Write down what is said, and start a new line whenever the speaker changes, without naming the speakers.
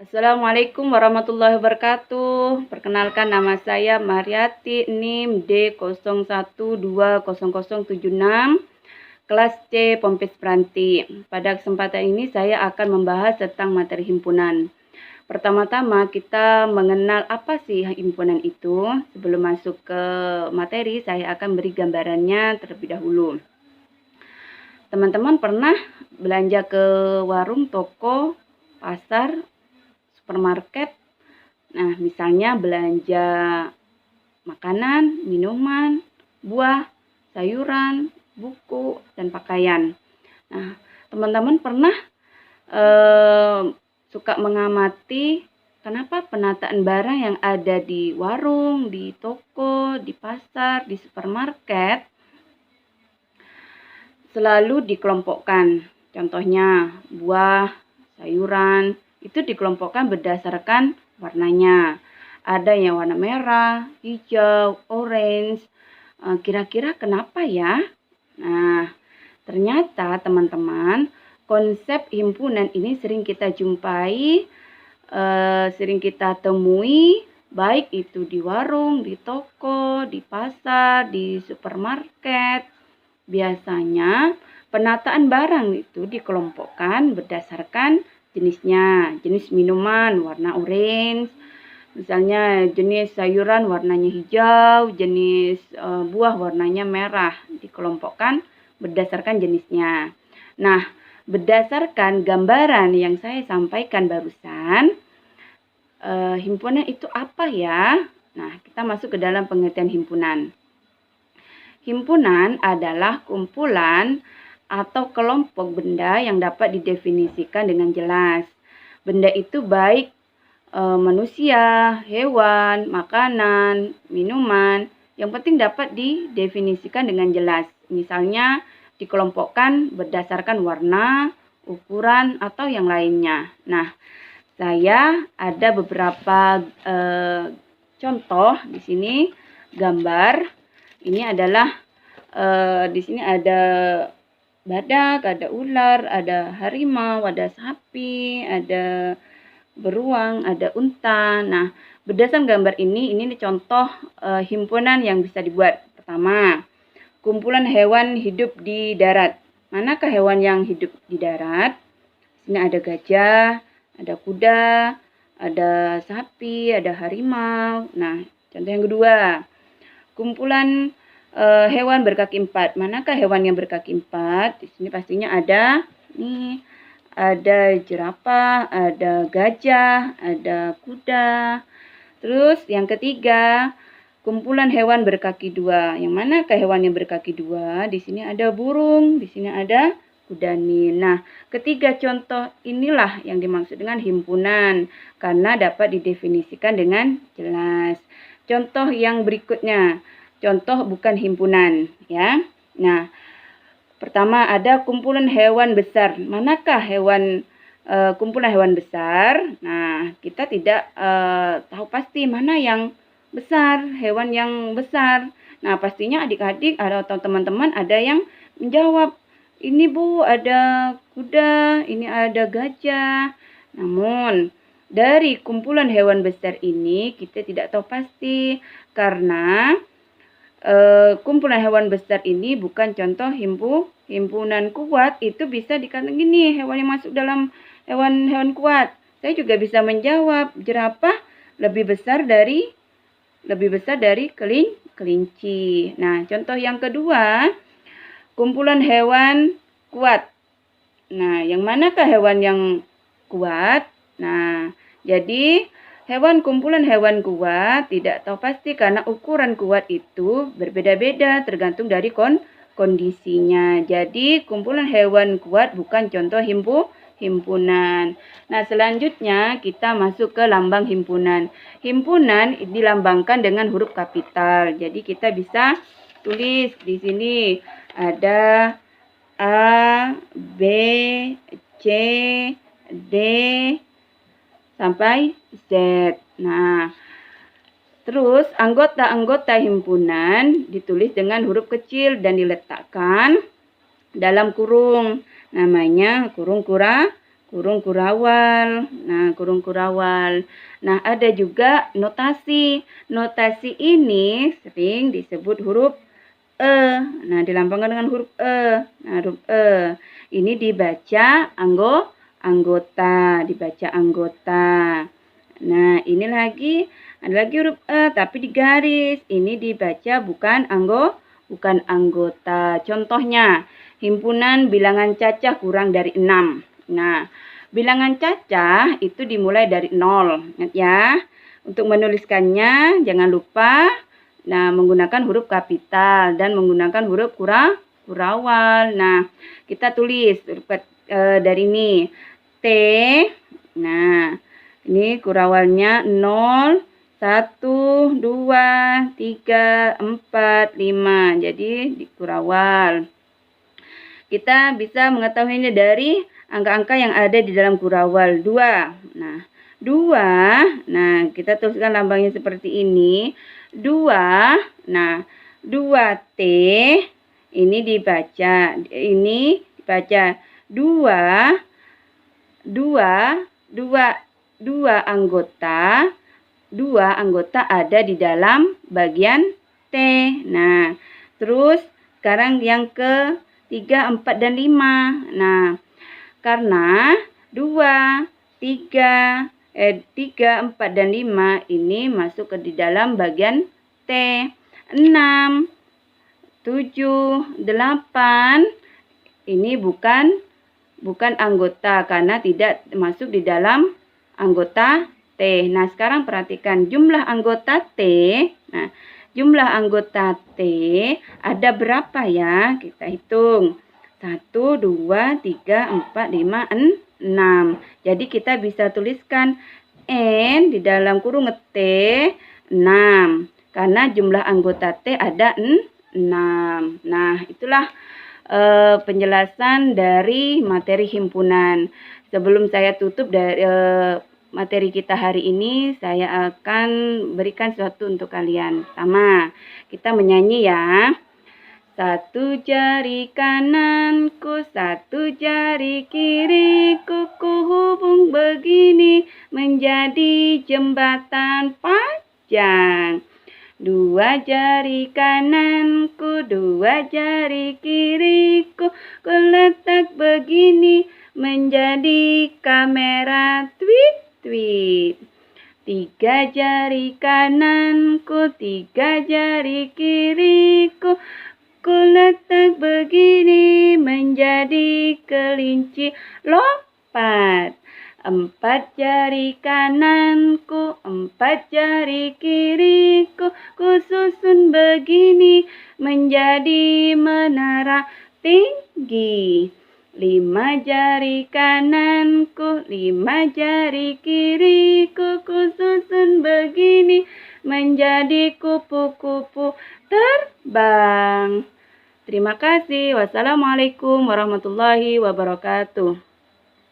Assalamualaikum warahmatullahi wabarakatuh. Perkenalkan, nama saya Mariati, NIM D01200076, kelas C Pompes Pranti. Pada kesempatan ini saya akan membahas tentang materi himpunan. Pertama-tama kita mengenal apa sih himpunan itu. Sebelum masuk ke materi, saya akan beri gambarannya terlebih dahulu. Teman-teman pernah belanja ke warung, toko, pasar, supermarket? Nah, misalnya belanja makanan, minuman, buah, sayuran, buku, dan pakaian. Nah, teman-teman pernah suka mengamati kenapa penataan barang yang ada di warung, di toko, di pasar, di supermarket selalu dikelompokkan. Contohnya buah, sayuran, itu dikelompokkan berdasarkan warnanya. Ada yang warna merah, hijau, orange. Kira-kira kenapa ya? Nah, ternyata teman-teman, konsep himpunan ini sering kita jumpai, sering kita temui, baik itu di warung, di toko, di pasar, di supermarket. Biasanya penataan barang itu dikelompokkan berdasarkan jenisnya. Jenis minuman warna orange, misalnya jenis sayuran warnanya hijau, jenis buah warnanya merah, dikelompokkan berdasarkan jenisnya. Nah, berdasarkan gambaran yang saya sampaikan barusan, himpunan itu apa ya? Nah, kita masuk ke dalam pengertian himpunan. Himpunan adalah kumpulan atau kelompok benda yang dapat didefinisikan dengan jelas. Benda itu baik manusia, hewan, makanan, minuman, yang penting dapat didefinisikan dengan jelas. Misalnya dikelompokkan berdasarkan warna, ukuran, atau yang lainnya. Nah, saya ada beberapa contoh di sini gambar. Ini adalah di sini ada badak, ada ular, ada harimau, ada sapi, ada beruang, ada unta. Nah, berdasarkan gambar ini contoh himpunan yang bisa dibuat. Pertama, kumpulan hewan hidup di darat. Manakah hewan yang hidup di darat? Di sini ada gajah, ada kuda, ada sapi, ada harimau. Nah, contoh yang kedua, kumpulan hewan berkaki empat. Manakah hewan yang berkaki empat? Di sini pastinya ada ada jerapah, ada gajah, ada kuda. Terus yang ketiga, kumpulan hewan berkaki dua. Yang manakah hewan yang berkaki dua? Di sini ada burung, di sini ada kudanil. Nah, ketiga contoh inilah yang dimaksud dengan himpunan karena dapat didefinisikan dengan jelas. Contoh yang berikutnya, contoh bukan himpunan ya. Nah, pertama ada kumpulan hewan besar. Manakah kumpulan hewan besar? Nah, kita tidak tahu pasti mana yang besar, hewan yang besar. Nah, pastinya adik-adik atau teman-teman ada yang menjawab, ini Bu ada kuda, ini ada gajah. Namun dari kumpulan hewan besar ini kita tidak tahu pasti karena kumpulan hewan besar ini bukan contoh himpunan kuat. Itu bisa dikatakan gini, hewan yang masuk dalam hewan-hewan kuat. Saya juga bisa menjawab, jerapah lebih besar dari kelinci. Nah, contoh yang kedua, kumpulan hewan kuat. Nah, yang manakah hewan yang kuat? Nah, jadi kumpulan hewan kuat tidak tahu pasti karena ukuran kuat itu berbeda-beda tergantung dari kondisinya. Jadi kumpulan hewan kuat bukan contoh himpunan. Nah, selanjutnya kita masuk ke lambang himpunan. Himpunan dilambangkan dengan huruf kapital. Jadi kita bisa tulis di sini ada A, B, C, D, sampai Z. Nah, terus anggota-anggota himpunan ditulis dengan huruf kecil dan diletakkan dalam kurung. Namanya kurung kurung kurawal. Nah, kurung kurawal. Nah, ada juga notasi. Notasi ini sering disebut huruf E. Nah, dilambangkan dengan huruf E. Nah, huruf E. Ini dibaca anggota, dibaca anggota. Nah, ini lagi ada lagi huruf E tapi digaris. Ini dibaca bukan anggota. Contohnya, himpunan bilangan cacah kurang dari 6. Nah, bilangan cacah itu dimulai dari 0. Ingat ya. Untuk menuliskannya jangan lupa menggunakan huruf kapital dan menggunakan huruf kurawal. Nah, kita tulis dari ini T. Nah, ini kurawalnya 0, 1, 2, 3, 4, 5. Jadi di kurawal. Kita bisa mengetahuinya dari angka-angka yang ada di dalam kurawal. 2. Nah, 2. Nah, kita tuliskan lambangnya seperti ini. 2. Nah, 2T. Ini dibaca. Ini dibaca 2. 2 anggota. 2 anggota ada di dalam bagian T. Nah, terus sekarang yang ke 3, 4, dan 5. Nah, karena 2, 3, 4, dan 5 ini masuk ke di dalam bagian T. 6, 7, 8 ini bukan anggota karena tidak masuk di dalam anggota T. Nah, sekarang perhatikan jumlah anggota T. Nah, jumlah anggota T ada berapa ya? Kita hitung. 1, 2, 3, 4, 5, 6. Jadi kita bisa tuliskan N di dalam kurung T 6. Karena jumlah anggota T ada 6. Nah, itulah penjelasan dari materi himpunan. Sebelum saya tutup dari materi kita hari ini, saya akan berikan sesuatu untuk kalian. Sama, kita menyanyi ya. Satu jari kananku, satu jari kiriku, ku hubung begini menjadi jembatan panjang. 2 jari kananku, 2 jari kiriku, ku letak begini menjadi kamera tweet. 3 jari kananku, 3 jari kiriku, ku letak begini menjadi kelinci lompat. 4 jari kananku, 4 jari kiriku, ku susun begini menjadi menara tinggi. 5 jari kananku, 5 jari kiriku, ku susun begini menjadi kupu-kupu terbang. Terima kasih. Wassalamualaikum warahmatullahi wabarakatuh.